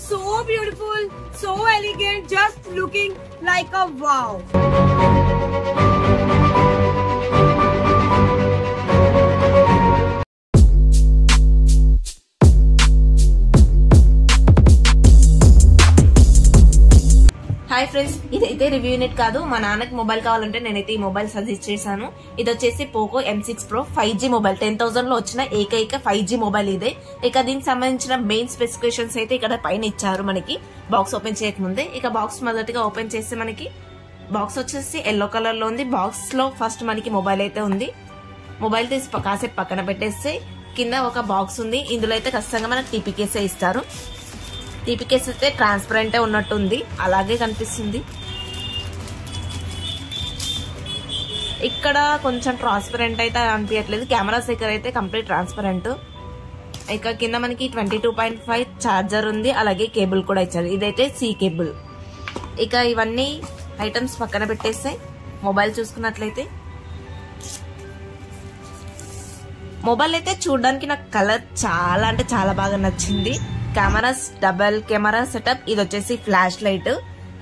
so beautiful, so elegant, just looking like a wow. Hi friends, ఇదైతే review unit కాదు. మా నాన్నకి mobile కావాలంటే నేనైతే ఈ మొబైల్ సజెస్ట్ చేశాను. ఇది వచ్చేసి Poco M6 Pro 5G mobile. 10,000 లో వచ్చిన ఏకైక 5G మొబైల్ ఇదే. ఇక దీనికి సంబంధించిన మెయిన్ స్పెసిఫికేషన్స్ అయితే ఇక్కడ పైన ఇచ్చారు మనకి బాక్స్ ఓపెన్ చేయకముందే. ఇక బాక్స్ మొదటిగా ఓపెన్ చేస్తే మనకి బాక్స్ వచ్చేసి ఎల్లో కలర్ లో ఉంది. బాక్స్ లో ఫస్ట్ మనకి మొబైల్ అయితే ఉంది. మొబైల్ తీసి కాసేపు పక్కన పెట్టేస్తే కింద ఒక బాక్స్ ఉంది. ఇందులో అయితే ఖచ్చితంగా మనకి టీపీకేసే ఇస్తారు. టీపీకేస్ అయితే ట్రాన్స్పరెంట్ ఉన్నట్టుంది, అలాగే కనిపిస్తుంది. ఇక్కడ కొంచెం ట్రాన్స్పరెంట్ అయితే అనిపించట్లేదు. కెమెరాస్ దగ్గర అయితే కంప్లీట్ ట్రాన్స్పరెంట్. ఇక కింద మనకి 22.5 ఛార్జర్ ఉంది, అలాగే కేబుల్ కూడా ఇచ్చారు. ఇదైతే సి కేబుల్. ఇక ఇవన్నీ ఐటమ్స్ పక్కన పెట్టేస్తే మొబైల్ చూసుకున్నట్లయితే మొబైల్ అయితే చూడడానికి నాకు కలర్ చాలా అంటే చాలా బాగా నచ్చింది. Cameras double camera setup. ఇది వచ్చేసి ఫ్లాష్ లైట్.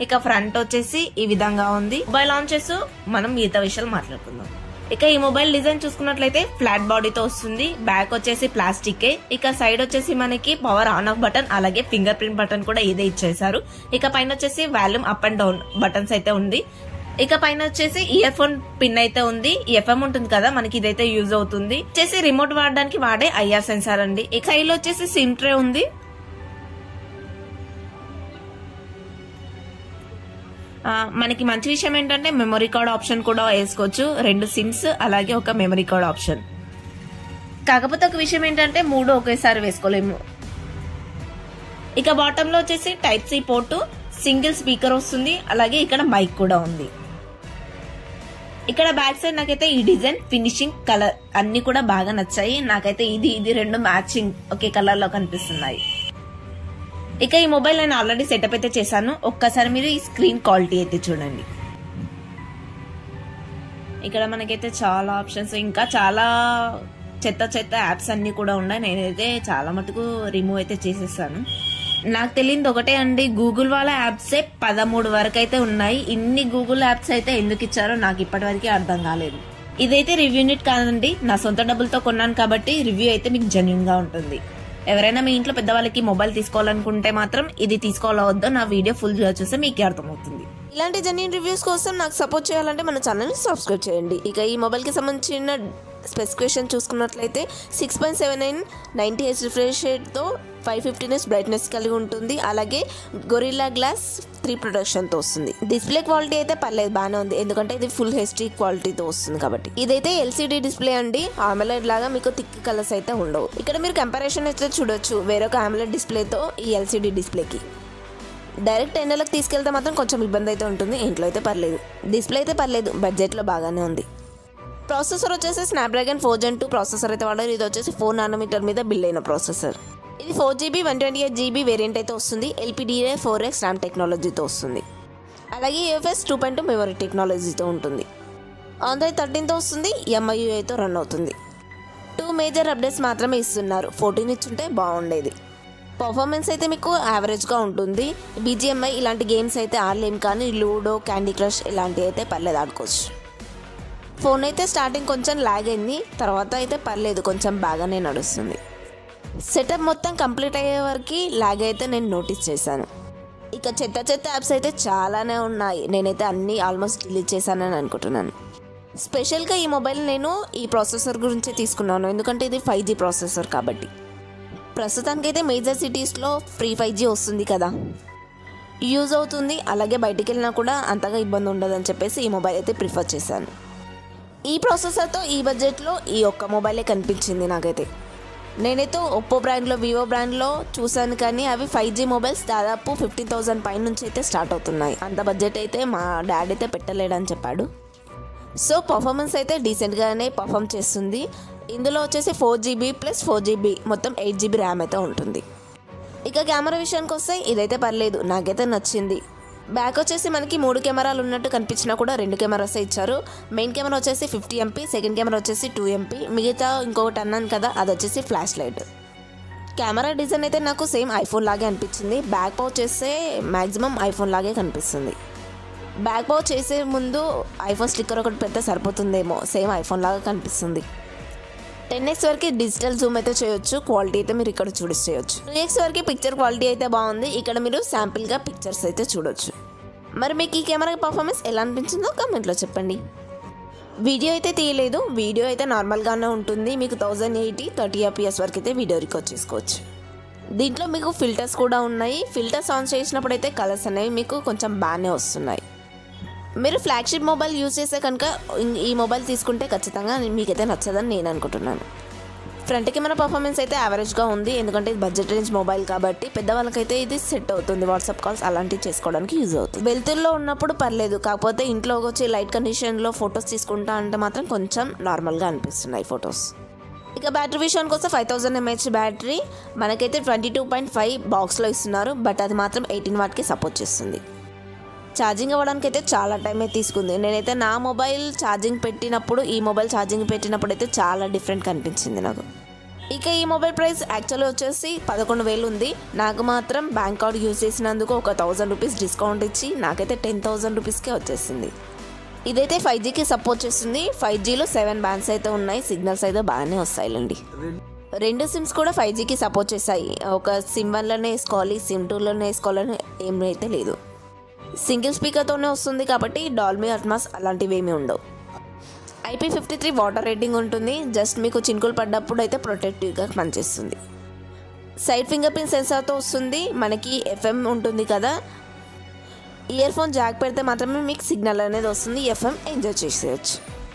ఇక ఫ్రంట్ వచ్చేసి ఈ విధంగా ఉంది. మొబైల్ ఆన్ చేస్తూ మనం మిగతా విషయాలు మాట్లాడుకుందాం. ఇక ఈ మొబైల్ డిజైన్ చూసుకున్నట్లయితే ఫ్లాట్ బాడీతో వస్తుంది. బ్యాక్ వచ్చేసి ప్లాస్టిక్. ఇక సైడ్ వచ్చేసి మనకి పవర్ ఆన్ ఆఫ్ బటన్, అలాగే ఫింగర్ ప్రింట్ బటన్ కూడా ఇదే ఇచ్చేసారు. ఇక పైన వచ్చేసి volume up and down buttons అయితే ఉంది. ఇక పైన వచ్చేసి ఇయర్ ఫోన్ పిన్ అయితే ఉంది. ఎఫ్ఎం ఉంటుంది కదా, మనకి ఇదైతే యూజ్ అవుతుంది. వచ్చేసి రిమోట్ వాడడానికి వాడే ఐఆర్ సెన్సార్ అండి. ఇక సైడ్ లో వచ్చేసి సిమ్ ట్రే ఉంది. మనకి మంచి విషయం ఏంటంటే మెమరీ కార్డ్ ఆప్షన్ కూడా వేసుకోవచ్చు. 2 సిమ్స్ అలాగే ఒక మెమరీ కార్డ్ ఆప్షన్. కాకపోతే ఒక విషయం ఏంటంటే 3 ఒకేసారి వేసుకోలేము. ఇక బాటమ్ లో వచ్చేసి type C port, single speaker వస్తుంది, అలాగే ఇక్కడ మైక్ కూడా ఉంది. ఇక్కడ బ్యాక్ సైడ్ నాకైతే ఈ డిజైన్, ఫినిషింగ్, కలర్ అన్ని కూడా బాగా నచ్చాయి. నాకైతే ఇది 2 మ్యాచింగ్ ఒకే కలర్ లో కనిపిస్తున్నాయి. ఇక ఈ మొబైల్ నేను ఆల్రెడీ సెటప్ అయితే చేశాను. ఒక్కసారి మీరు ఈ స్క్రీన్ క్వాలిటీ అయితే చూడండి. ఇక్కడ మనకైతే చాలా ఆప్షన్స్, ఇంకా చాలా చెత్త యాప్స్ అన్ని కూడా ఉన్నాయి. నేనైతే చాలా మటుకు రిమూవ్ అయితే చేసేసాను. నాకు తెలియదు ఒకటే అండి, గూగుల్ వాళ్ళ యాప్సే 13 వరకు అయితే ఉన్నాయి. ఇన్ని గూగుల్ యాప్స్ అయితే ఎందుకు ఇచ్చారో నాకు ఇప్పటి వరకు అర్థం కాలేదు. ఇదైతే రివ్యూ యూనిట్ కాదండి, నా సొంత డబ్బులతో కొన్నాను కాబట్టి రివ్యూ అయితే మీకు జెన్యూన్ గా ఉంటుంది. ఎవరైనా మీ ఇంట్లో పెద్దవాళ్ళకి మొబైల్ తీసుకోవాలనుకుంటే మాత్రం ఇది తీసుకోవాలో వద్దో నా వీడియో ఫుల్ చూస్తే మీకు అర్థమవుతుంది. ఇలాంటి జెన్యూన్ రివ్యూస్ కోసం నాకు సపోర్ట్ చేయాలంటే మన ఛానల్ని సబ్స్క్రైబ్ చేయండి. ఇక ఈ మొబైల్కి సంబంధించిన స్పెసిఫికేషన్ చూసుకున్నట్లయితే 6.79 90Hz రిఫ్రెష్ రేట్తో 550 బ్రైట్నెస్ కలిగి ఉంటుంది. అలాగే గొరిల్లా గ్లాస్ 3 ప్రొటెక్షన్తో వస్తుంది. డిస్ప్లే క్వాలిటీ అయితే పర్లేదు, బాగానే ఉంది, ఎందుకంటే ఇది ఫుల్ హెచ్డీ క్వాలిటీతో వస్తుంది కాబట్టి. ఇదైతే ఎల్సిడి డిస్ప్లే అండి. AMOLED లాగా మీకు థిక్ కలర్స్ అయితే ఉండవు. ఇక్కడ మీరు కంపారిజన్ అయితే చూడొచ్చు వేరొక AMOLED డిస్ప్లేతో ఈ ఎల్సిడి డిస్ప్లేకి. డైరెక్ట్ ఎండలకు తీసుకెళ్తే మాత్రం కొంచెం ఇబ్బంది అయితే ఉంటుంది. ఇంట్లో అయితే పర్లేదు, డిస్ప్లే అయితే పర్లేదు, బడ్జెట్లో బాగానే ఉంది. ప్రాసెసర్ వచ్చేసి స్నాప్డ్రాగన్ 4 Gen 2 ప్రాసెసర్ అయితే వాడారు. ఇది వచ్చేసి 4 nm మీద బిల్డ్ అయిన ప్రాసెసర్. ఇది 4GB 128GB వేరియంట్ అయితే వస్తుంది. LPDDR4X RAM టెక్నాలజీతో వస్తుంది. అలాగే UFS 2.2 మెమరీ టెక్నాలజీతో ఉంటుంది. Android 13తో వస్తుంది. MIUIతో రన్ అవుతుంది. 2 మేజర్ అప్డేట్స్ మాత్రమే ఇస్తున్నారు. 14 ఇచ్చుంటే బాగుండేది. పర్ఫార్మెన్స్ అయితే మీకు యావరేజ్గా ఉంటుంది. BGMI ఇలాంటి గేమ్స్ అయితే ఆడలేం, కానీ లూడో, క్యాండీ క్రష్ ఇలాంటివి అయితే పర్లేదు, ఆడుకోవచ్చు. ఫోన్ అయితే స్టార్టింగ్ కొంచెం లాగ్ అయింది, తర్వాత అయితే పర్లేదు, కొంచెం బాగానే నడుస్తుంది. సెటప్ మొత్తం కంప్లీట్ అయ్యే వరకు లాగ్ అయితే నేను నోటీస్ చేశాను. ఇక చెత్త యాప్స్ అయితే చాలానే ఉన్నాయి. నేనైతే అన్నీ ఆల్మోస్ట్ డిలీట్ చేశానని అనుకుంటున్నాను. స్పెషల్గా ఈ మొబైల్ నేను ఈ ప్రాసెసర్ గురించే తీసుకున్నాను, ఎందుకంటే ఇది 5G ప్రాసెసర్ కాబట్టి. ప్రస్తుతానికైతే మేజర్ సిటీస్లో ఫ్రీ 5G వస్తుంది కదా, యూజ్ అవుతుంది. అలాగే బయటికి వెళ్ళినా కూడా అంతగా ఇబ్బంది ఉండదని చెప్పేసి ఈ మొబైల్ అయితే ప్రిఫర్ చేశాను. ఈ ప్రాసెసర్తో ఈ బడ్జెట్లో ఈ ఒక్క మొబైలే కనిపించింది నాకైతే. నేనైతే ఒప్పో బ్రాండ్లో, వివో బ్రాండ్లో చూశాను, కానీ అవి 5G మొబైల్స్ దాదాపు 50,000 పై నుంచి అయితే స్టార్ట్ అవుతున్నాయి. అంత బడ్జెట్ అయితే మా డాడీ అయితే పెట్టలేడని చెప్పాడు. సో పర్ఫార్మెన్స్ అయితే డీసెంట్గానే పర్ఫామ్ చేస్తుంది. ఇందులో వచ్చేసి 4GB + 4GB మొత్తం 8GB ర్యామ్ అయితే ఉంటుంది. ఇక కెమెరా విషయానికి వస్తే ఇదైతే పర్లేదు, నాకైతే నచ్చింది. బ్యాక్ వచ్చేసి మనకి 3 కెమెరాలు ఉన్నట్టు కనిపించినా కూడా 2 కెమెరాస్ ఇచ్చారు. మెయిన్ కెమెరా వచ్చేసి 50 MP, సెకండ్ కెమెరా వచ్చేసి 2 MP, మిగతా ఇంకొకటి అన్నాను కదా అది వచ్చేసి ఫ్లాష్ లైట్. కెమెరా డిజైన్ అయితే నాకు సేమ్ ఐఫోన్ లాగే అనిపించింది. బ్యాక్ పౌచ్ చేస్తే మ్యాక్సిమం ఐఫోన్ లాగే కనిపిస్తుంది. బ్యాక్ పౌచ్ చేసే ముందు ఐఫోన్ స్టిక్కర్ ఒకటి పెడితే సరిపోతుందేమో, సేమ్ ఐఫోన్ లాగా కనిపిస్తుంది. 10x వరకు డిజిటల్ జూమ్ అయితే చేయొచ్చు. క్వాలిటీ అయితే మీరు ఇక్కడ చేయొచ్చు. 2x వరకు పిక్చర్ క్వాలిటీ అయితే బాగుంది. ఇక్కడ మీరు శాంపిల్గా పిక్చర్స్ అయితే చూడొచ్చు. మరి మీకు ఈ కెమెరా పర్ఫార్మెన్స్ ఎలా అనిపించిందో కామెంట్లో చెప్పండి. వీడియో అయితే తీయలేదు, వీడియో అయితే నార్మల్గానే ఉంటుంది. మీకు 1080 30 fps వరకు అయితే వీడియో రికార్డ్ చేసుకోవచ్చు. దీంట్లో మీకు ఫిల్టర్స్ కూడా ఉన్నాయి. ఫిల్టర్స్ ఆన్ చేసినప్పుడు అయితే కలర్స్ అనేవి మీకు కొంచెం బాగానే వస్తున్నాయి. మీరు ఫ్లాగ్షిప్ మొబైల్ యూజ్ చేస్తే కనుక ఈ మొబైల్ తీసుకుంటే ఖచ్చితంగా మీకైతే నచ్చదని నేను అనుకుంటున్నాను. ఫ్రంట్ కెమెరా పర్ఫార్మెన్స్ అయితే యావరేజ్గా ఉంది. ఎందుకంటే ఇది బడ్జెట్ రేంజ్ మొబైల్ కాబట్టి పెద్దవాళ్ళకైతే ఇది సెట్ అవుతుంది. వాట్సాప్ కాల్స్ అలాంటివి చేసుకోవడానికి యూజ్ అవుతుంది. వెళ్తుల్లో ఉన్నప్పుడు పర్లేదు, కాకపోతే ఇంట్లో వచ్చి లైట్ కండిషన్లో ఫొటోస్ తీసుకుంటా అంటే మాత్రం కొంచెం నార్మల్గా అనిపిస్తున్నాయి ఫొటోస్. ఇక బ్యాటరీ విషయానికి వస్తే 5000 mAh బ్యాటరీ మనకైతే 22.5 బాక్స్లో ఇస్తున్నారు. బట్ అది మాత్రం 18 వాట్కి సపోర్ట్ చేస్తుంది. ఛార్జింగ్ అవ్వడానికి అయితే చాలా టైం అయితే తీసుకుంది. నేనైతే నా మొబైల్ ఛార్జింగ్ పెట్టినప్పుడు ఈ మొబైల్ ఛార్జింగ్ పెట్టినప్పుడు అయితే చాలా డిఫరెంట్ కనిపించింది నాకు. ఇక ఈ మొబైల్ ప్రైస్ యాక్చువల్లీ వచ్చేసి 11,000 ఉంది. నాకు మాత్రం బ్యాంక్ కార్డ్ యూజ్ చేసినందుకు ఒక 1000 రూపీస్ డిస్కౌంట్ ఇచ్చి నాకైతే 10,000 రూపీస్కే వచ్చేసింది. ఇదైతే 5Gకి సపోర్ట్ చేస్తుంది. 5Gలో 7 బ్యాండ్స్ అయితే ఉన్నాయి. సిగ్నల్స్ అయితే బాగానే వస్తాయిలండి. 2 సిమ్స్ కూడా 5Gకి సపోర్ట్ చేస్తాయి. ఒక సిమ్ 1లోనే వేసుకోవాలి, సిమ్ 2లోనే వేసుకోవాలని ఏమైతే లేదు. సింగిల్ స్పీకర్తోనే వస్తుంది కాబట్టి డాల్బీ అట్మాస్ అలాంటివి ఏమీ ఉండవు. IP53 వాటర్ రేటింగ్ ఉంటుంది. జస్ట్ మీకు చినుకులు పడ్డప్పుడు అయితే ప్రొటెక్టివ్గా పనిచేస్తుంది. సైడ్ ఫింగర్ ప్రింట్ సెన్సార్తో వస్తుంది. మనకి FM ఉంటుంది కదా, ఇయర్ ఫోన్ జాక్ పెడితే మాత్రమే మీకు సిగ్నల్ అనేది వస్తుంది. FM ఎంజాయ్ చేసేయచ్చు.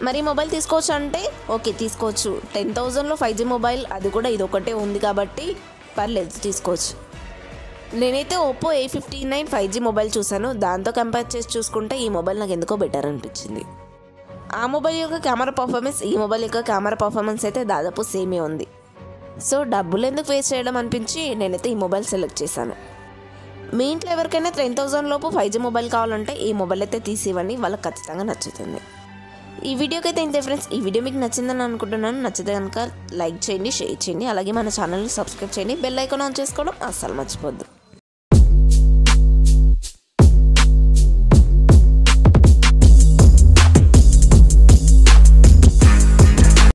మరి మొబైల్ తీసుకోవచ్చు అంటే ఓకే తీసుకోవచ్చు. 10,000లో 5G మొబైల్, అది కూడా ఇది ఒకటే ఉంది కాబట్టి పర్లేదు తీసుకోవచ్చు. నేనైతే Oppo A59 5G మొబైల్ చూసాను. దాంతో కంపేర్ చేసి చూసుకుంటే ఈ మొబైల్ నాకు ఎందుకో బెటర్ అనిపించింది. ఆ మొబైల్ యొక్క కెమెరా పర్ఫార్మెన్స్ ఈ మొబైల్ యొక్క కెమెరా పర్ఫార్మెన్స్ అయితే దాదాపు సేమే ఉంది. సో డబ్బులు ఎందుకు వేస్ట్ చేయడం అనిపించి నేనైతే ఈ మొబైల్ సెలెక్ట్ చేశాను. మీ ఇంట్లో ఎవరికైనా 10,000 లోపు 5G మొబైల్ కావాలంటే ఈ మొబైల్ అయితే తీసివ్వండి, వాళ్ళకి ఖచ్చితంగా నచ్చుతుంది. ఈ వీడియోకి అయితే ఇంతే ఫ్రెండ్స్. ఈ వీడియో మీకు నచ్చిందని అనుకుంటున్నాను. నచ్చితే కనుక లైక్ చేయండి, షేర్ చేయండి, అలాగే మన ఛానల్ని సబ్స్క్రైబ్ చేయండి. బెల్ ఐకాన్ ఆన్ చేసుకోవడం అస్సలు మర్చిపోద్దు.